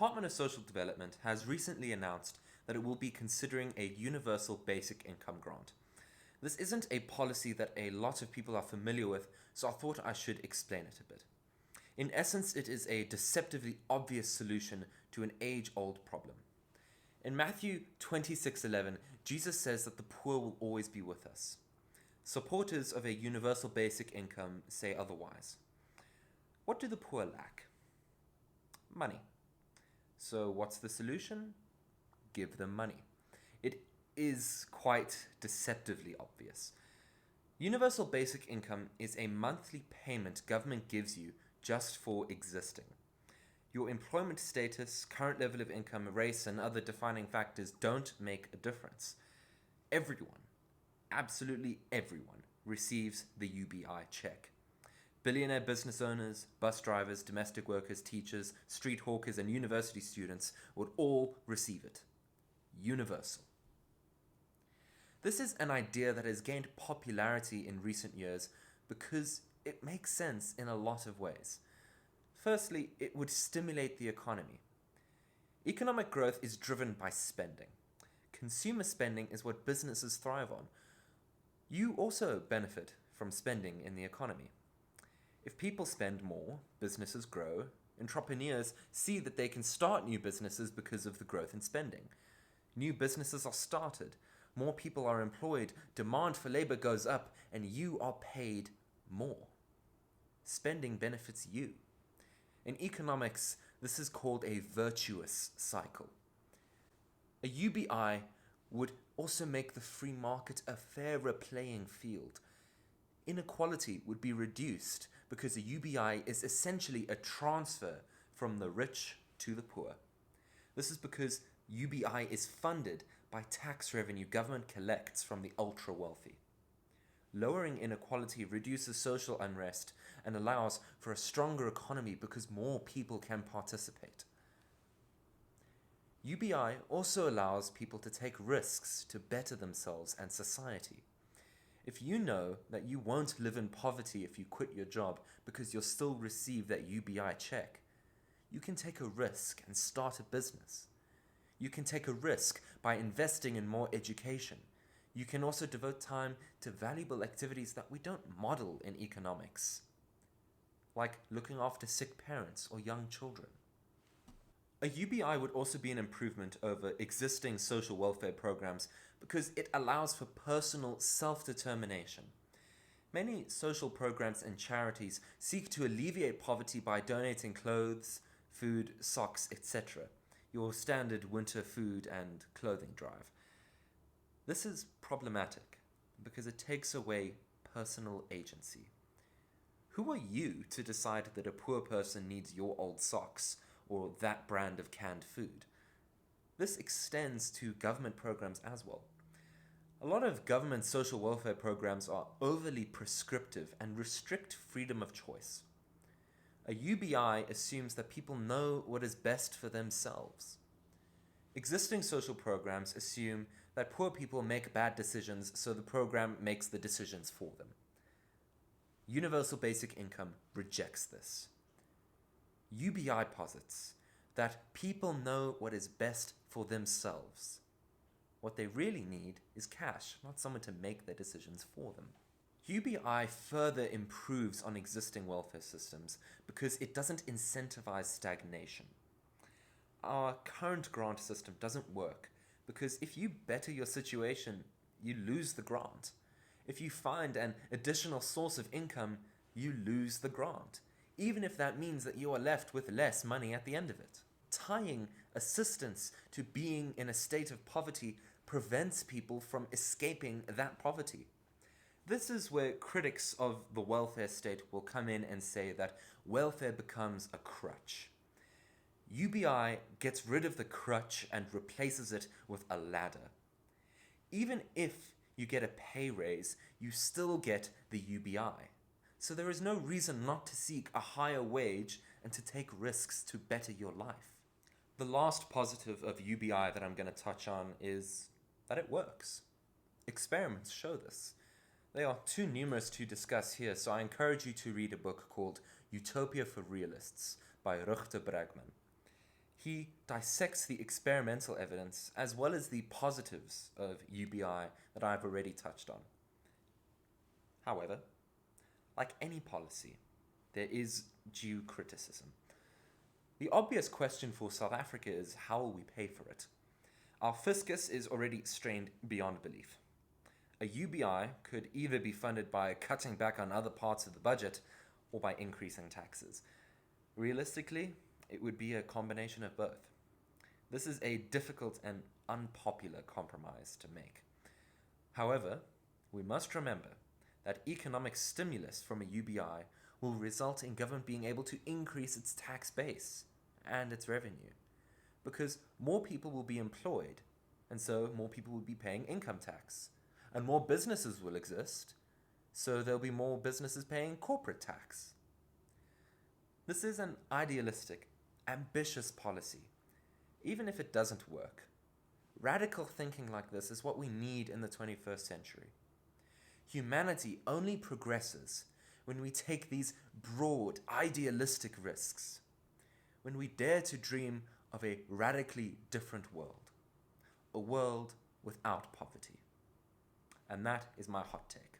Department of Social Development has recently announced that it will be considering a universal basic income grant. This isn't a policy that a lot of people are familiar with, so I thought I should explain it a bit. In essence, it is a deceptively obvious solution to an age-old problem. In Matthew 26:11, Jesus says that the poor will always be with us. Supporters of a universal basic income say otherwise. What do the poor lack? Money. So what's the solution? Give them money. It is quite deceptively obvious. Universal basic income is a monthly payment government gives you just for existing. Your employment status, current level of income, race, and other defining factors don't make a difference. Everyone, absolutely everyone, receives the UBI check. Billionaire business owners, bus drivers, domestic workers, teachers, street hawkers, and university students would all receive it. Universal. This is an idea that has gained popularity in recent years because it makes sense in a lot of ways. Firstly, it would stimulate the economy. Economic growth is driven by spending. Consumer spending is what businesses thrive on. You also benefit from spending in the economy. If people spend more, businesses grow. Entrepreneurs see that they can start new businesses because of the growth in spending. New businesses are started. More people are employed. Demand for labor goes up, and you are paid more. Spending benefits you. In economics, this is called a virtuous cycle. A UBI would also make the free market a fairer playing field. Inequality would be reduced because a UBI is essentially a transfer from the rich to the poor. This is because UBI is funded by tax revenue government collects from the ultra-wealthy. Lowering inequality reduces social unrest and allows for a stronger economy because more people can participate. UBI also allows people to take risks to better themselves and society. If you know that you won't live in poverty if you quit your job because you'll still receive that UBI check, you can take a risk and start a business. You can take a risk by investing in more education. You can also devote time to valuable activities that we don't model in economics, like looking after sick parents or young children. A UBI would also be an improvement over existing social welfare programs because it allows for personal self-determination. Many social programs and charities seek to alleviate poverty by donating clothes, food, socks, etc. Your standard winter food and clothing drive. This is problematic because it takes away personal agency. Who are you to decide that a poor person needs your old socks or that brand of canned food? This extends to government programs as well. A lot of government social welfare programs are overly prescriptive and restrict freedom of choice. A UBI assumes that people know what is best for themselves. Existing social programs assume that poor people make bad decisions, so the program makes the decisions for them. Universal basic income rejects this. UBI posits that people know what is best for themselves. What they really need is cash, not someone to make their decisions for them. UBI further improves on existing welfare systems because it doesn't incentivize stagnation. Our current grant system doesn't work because if you better your situation, you lose the grant. If you find an additional source of income, you lose the grant, even if that means that you are left with less money at the end of it. Tying assistance to being in a state of poverty prevents people from escaping that poverty. This is where critics of the welfare state will come in and say that welfare becomes a crutch. UBI gets rid of the crutch and replaces it with a ladder. Even if you get a pay raise, you still get the UBI. So there is no reason not to seek a higher wage and to take risks to better your life. The last positive of UBI that I'm going to touch on is that it works. Experiments show this. They are too numerous to discuss here, so I encourage you to read a book called Utopia for Realists by Ruchter Bregman. He dissects the experimental evidence as well as the positives of UBI that I've already touched on. However, like any policy, there is due criticism. The obvious question for South Africa is how will we pay for it? Our fiscus is already strained beyond belief. A UBI could either be funded by cutting back on other parts of the budget or by increasing taxes. Realistically, it would be a combination of both. This is a difficult and unpopular compromise to make. However, we must remember that economic stimulus from a UBI will result in government being able to increase its tax base and its revenue, because more people will be employed, and so more people will be paying income tax, and more businesses will exist, so there'll be more businesses paying corporate tax. This is an idealistic, ambitious policy, even if it doesn't work. Radical thinking like this is what we need in the 21st century. Humanity only progresses when we take these broad, idealistic risks, when we dare to dream of a radically different world, a world without poverty. And that is my hot take.